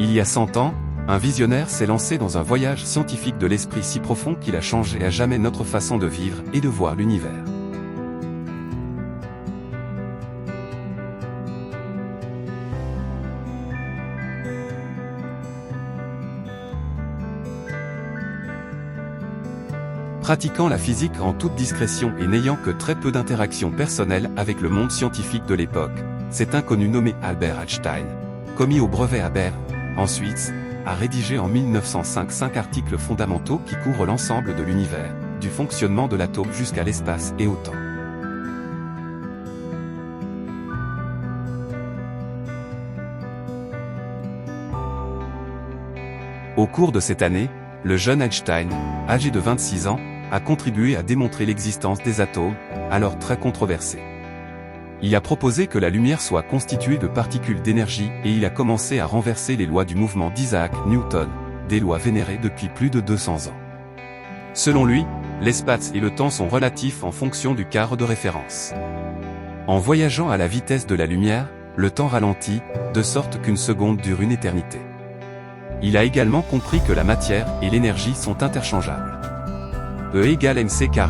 Il y a 100 ans, un visionnaire s'est lancé dans un voyage scientifique de l'esprit si profond qu'il a changé à jamais notre façon de vivre et de voir l'univers. Pratiquant la physique en toute discrétion et n'ayant que très peu d'interactions personnelles avec le monde scientifique de l'époque, cet inconnu nommé Albert Einstein, commis au brevet à Berne, en Suisse, a rédigé en 1905 5 articles fondamentaux qui couvrent l'ensemble de l'univers, du fonctionnement de l'atome jusqu'à l'espace et au temps. Au cours de cette année, le jeune Einstein, âgé de 26 ans, a contribué à démontrer l'existence des atomes, alors très controversés. Il a proposé que la lumière soit constituée de particules d'énergie et il a commencé à renverser les lois du mouvement d'Isaac Newton, des lois vénérées depuis plus de 200 ans. Selon lui, l'espace et le temps sont relatifs en fonction du cadre de référence. En voyageant à la vitesse de la lumière, le temps ralentit, de sorte qu'une seconde dure une éternité. Il a également compris que la matière et l'énergie sont interchangeables. E égale mc².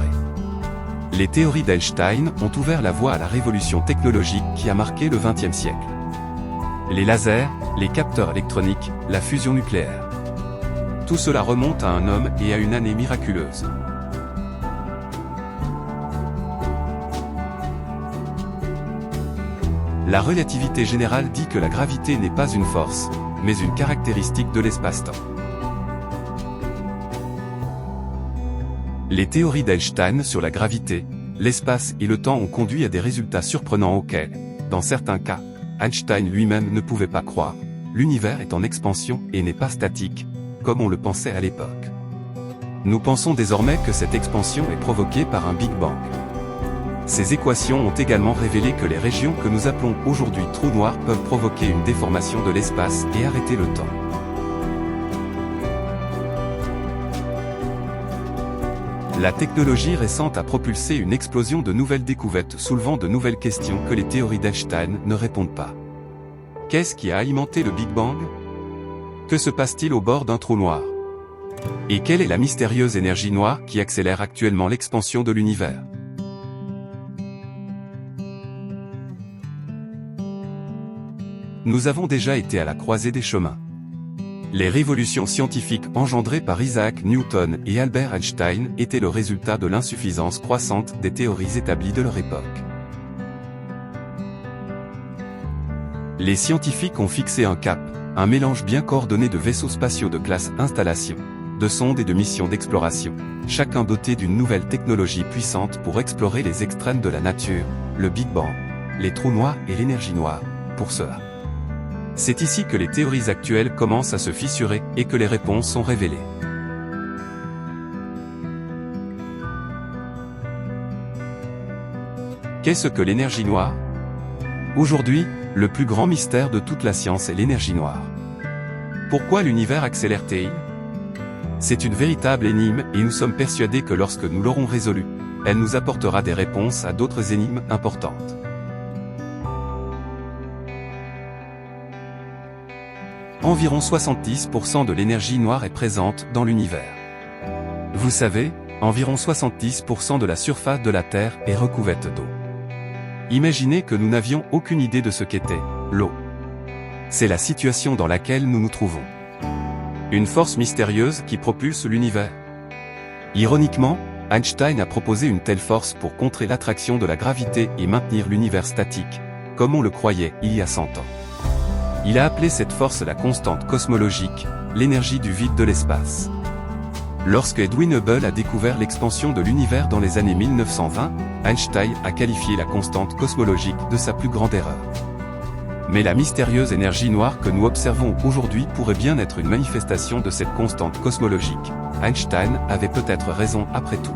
Les théories d'Einstein ont ouvert la voie à la révolution technologique qui a marqué le XXe siècle. Les lasers, les capteurs électroniques, la fusion nucléaire. Tout cela remonte à un homme et à une année miraculeuse. La relativité générale dit que la gravité n'est pas une force, mais une caractéristique de l'espace-temps. Les théories d'Einstein sur la gravité, l'espace et le temps ont conduit à des résultats surprenants auxquels, dans certains cas, Einstein lui-même ne pouvait pas croire. L'univers est en expansion et n'est pas statique, comme on le pensait à l'époque. Nous pensons désormais que cette expansion est provoquée par un Big Bang. Ces équations ont également révélé que les régions que nous appelons aujourd'hui trous noirs peuvent provoquer une déformation de l'espace et arrêter le temps. La technologie récente a propulsé une explosion de nouvelles découvertes soulevant de nouvelles questions que les théories d'Einstein ne répondent pas. Qu'est-ce qui a alimenté le Big Bang? Que se passe-t-il au bord d'un trou noir? Et quelle est la mystérieuse énergie noire qui accélère actuellement l'expansion de l'univers? Nous avons déjà été à la croisée des chemins. Les révolutions scientifiques engendrées par Isaac Newton et Albert Einstein étaient le résultat de l'insuffisance croissante des théories établies de leur époque. Les scientifiques ont fixé un cap, un mélange bien coordonné de vaisseaux spatiaux de classe installation, de sondes et de missions d'exploration, chacun doté d'une nouvelle technologie puissante pour explorer les extrêmes de la nature, le Big Bang, les trous noirs et l'énergie noire, pour cela. C'est ici que les théories actuelles commencent à se fissurer et que les réponses sont révélées. Qu'est-ce que l'énergie noire? Aujourd'hui, le plus grand mystère de toute la science est l'énergie noire. Pourquoi l'univers accélère-t-il? C'est une véritable énigme et nous sommes persuadés que lorsque nous l'aurons résolue, elle nous apportera des réponses à d'autres énigmes importantes. Environ 70% de l'énergie noire est présente dans l'univers. Vous savez, environ 70% de la surface de la Terre est recouverte d'eau. Imaginez que nous n'avions aucune idée de ce qu'était l'eau. C'est la situation dans laquelle nous nous trouvons. Une force mystérieuse qui propulse l'univers. Ironiquement, Einstein a proposé une telle force pour contrer l'attraction de la gravité et maintenir l'univers statique, comme on le croyait il y a 100 ans. Il a appelé cette force la constante cosmologique, l'énergie du vide de l'espace. Lorsque Edwin Hubble a découvert l'expansion de l'univers dans les années 1920, Einstein a qualifié la constante cosmologique de sa plus grande erreur. Mais la mystérieuse énergie noire que nous observons aujourd'hui pourrait bien être une manifestation de cette constante cosmologique. Einstein avait peut-être raison après tout.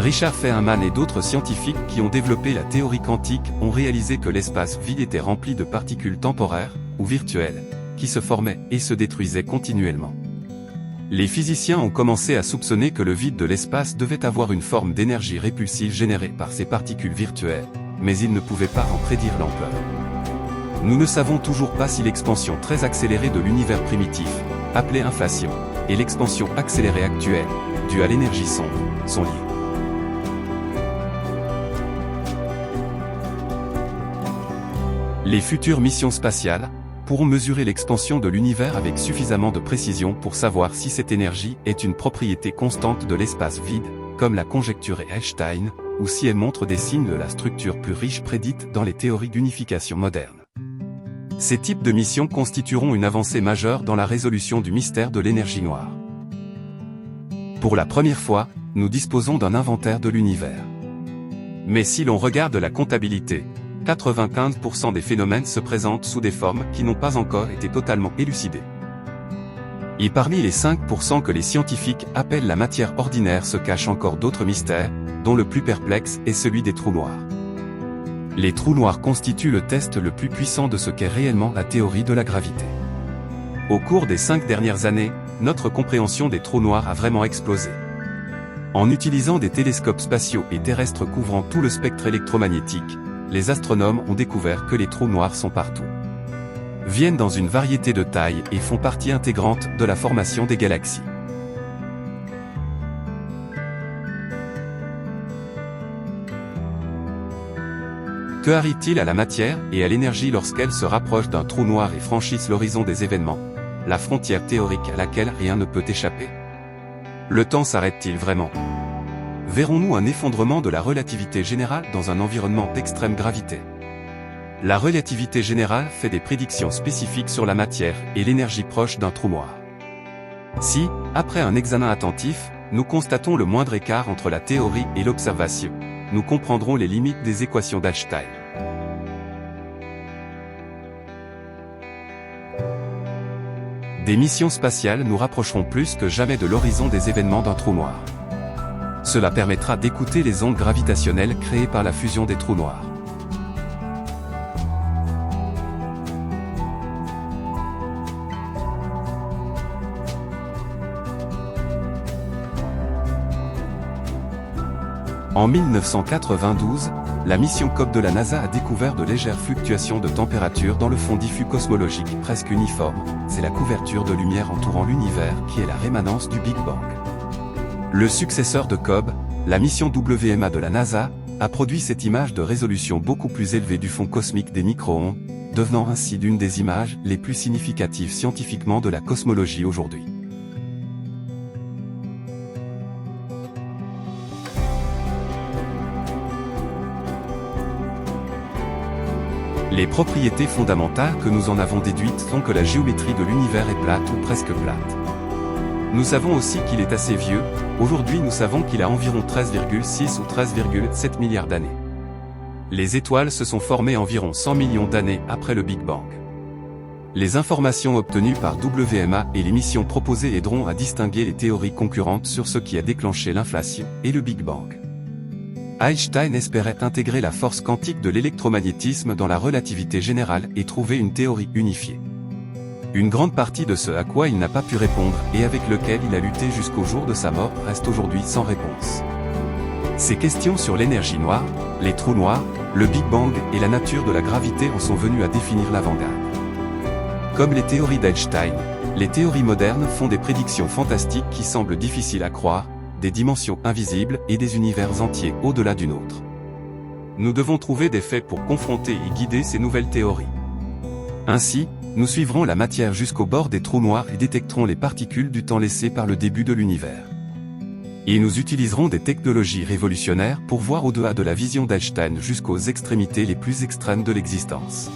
Richard Feynman et d'autres scientifiques qui ont développé la théorie quantique ont réalisé que l'espace vide était rempli de particules temporaires, ou virtuelles, qui se formaient et se détruisaient continuellement. Les physiciens ont commencé à soupçonner que le vide de l'espace devait avoir une forme d'énergie répulsive générée par ces particules virtuelles, mais ils ne pouvaient pas en prédire l'ampleur. Nous ne savons toujours pas si l'expansion très accélérée de l'univers primitif, appelée inflation, et l'expansion accélérée actuelle, due à l'énergie sombre, sont liées. Les futures missions spatiales pourront mesurer l'expansion de l'univers avec suffisamment de précision pour savoir si cette énergie est une propriété constante de l'espace vide, comme l'a conjecturé Einstein, ou si elle montre des signes de la structure plus riche prédite dans les théories d'unification modernes. Ces types de missions constitueront une avancée majeure dans la résolution du mystère de l'énergie noire. Pour la première fois, nous disposons d'un inventaire de l'univers. Mais si l'on regarde la comptabilité, 95% des phénomènes se présentent sous des formes qui n'ont pas encore été totalement élucidées. Et parmi les 5% que les scientifiques appellent la matière ordinaire se cachent encore d'autres mystères, dont le plus perplexe est celui des trous noirs. Les trous noirs constituent le test le plus puissant de ce qu'est réellement la théorie de la gravité. Au cours des 5 dernières années, notre compréhension des trous noirs a vraiment explosé. En utilisant des télescopes spatiaux et terrestres couvrant tout le spectre électromagnétique, les astronomes ont découvert que les trous noirs sont partout, viennent dans une variété de tailles et font partie intégrante de la formation des galaxies. Que arrive-t-il à la matière et à l'énergie lorsqu'elles se rapprochent d'un trou noir et franchissent l'horizon des événements, la frontière théorique à laquelle rien ne peut échapper? Le temps s'arrête-t-il vraiment? Verrons-nous un effondrement de la relativité générale dans un environnement d'extrême gravité? La relativité générale fait des prédictions spécifiques sur la matière et l'énergie proche d'un trou noir. Si, après un examen attentif, nous constatons le moindre écart entre la théorie et l'observation, nous comprendrons les limites des équations d'Einstein. Des missions spatiales nous rapprocheront plus que jamais de l'horizon des événements d'un trou noir. Cela permettra d'écouter les ondes gravitationnelles créées par la fusion des trous noirs. En 1992, la mission COBE de la NASA a découvert de légères fluctuations de température dans le fond diffus cosmologique presque uniforme. C'est la couverture de lumière entourant l'univers qui est la rémanence du Big Bang. Le successeur de COBE, la mission WMA de la NASA, a produit cette image de résolution beaucoup plus élevée du fond cosmique des micro-ondes, devenant ainsi l'une des images les plus significatives scientifiquement de la cosmologie aujourd'hui. Les propriétés fondamentales que nous en avons déduites sont que la géométrie de l'univers est plate ou presque plate. Nous savons aussi qu'il est assez vieux, aujourd'hui nous savons qu'il a environ 13,6 ou 13,7 milliards d'années. Les étoiles se sont formées environ 100 millions d'années après le Big Bang. Les informations obtenues par WMA et les missions proposées aideront à distinguer les théories concurrentes sur ce qui a déclenché l'inflation et le Big Bang. Einstein espérait intégrer la force quantique de l'électromagnétisme dans la relativité générale et trouver une théorie unifiée. Une grande partie de ce à quoi il n'a pas pu répondre et avec lequel il a lutté jusqu'au jour de sa mort reste aujourd'hui sans réponse. Ces questions sur l'énergie noire, les trous noirs, le Big Bang et la nature de la gravité en sont venues à définir l'avant-garde. Comme les théories d'Einstein, les théories modernes font des prédictions fantastiques qui semblent difficiles à croire, des dimensions invisibles et des univers entiers au-delà d'une autre. Nous devons trouver des faits pour confronter et guider ces nouvelles théories. Ainsi, nous suivrons la matière jusqu'au bord des trous noirs et détecterons les particules du temps laissées par le début de l'univers. Et nous utiliserons des technologies révolutionnaires pour voir au-delà de la vision d'Einstein jusqu'aux extrémités les plus extrêmes de l'existence.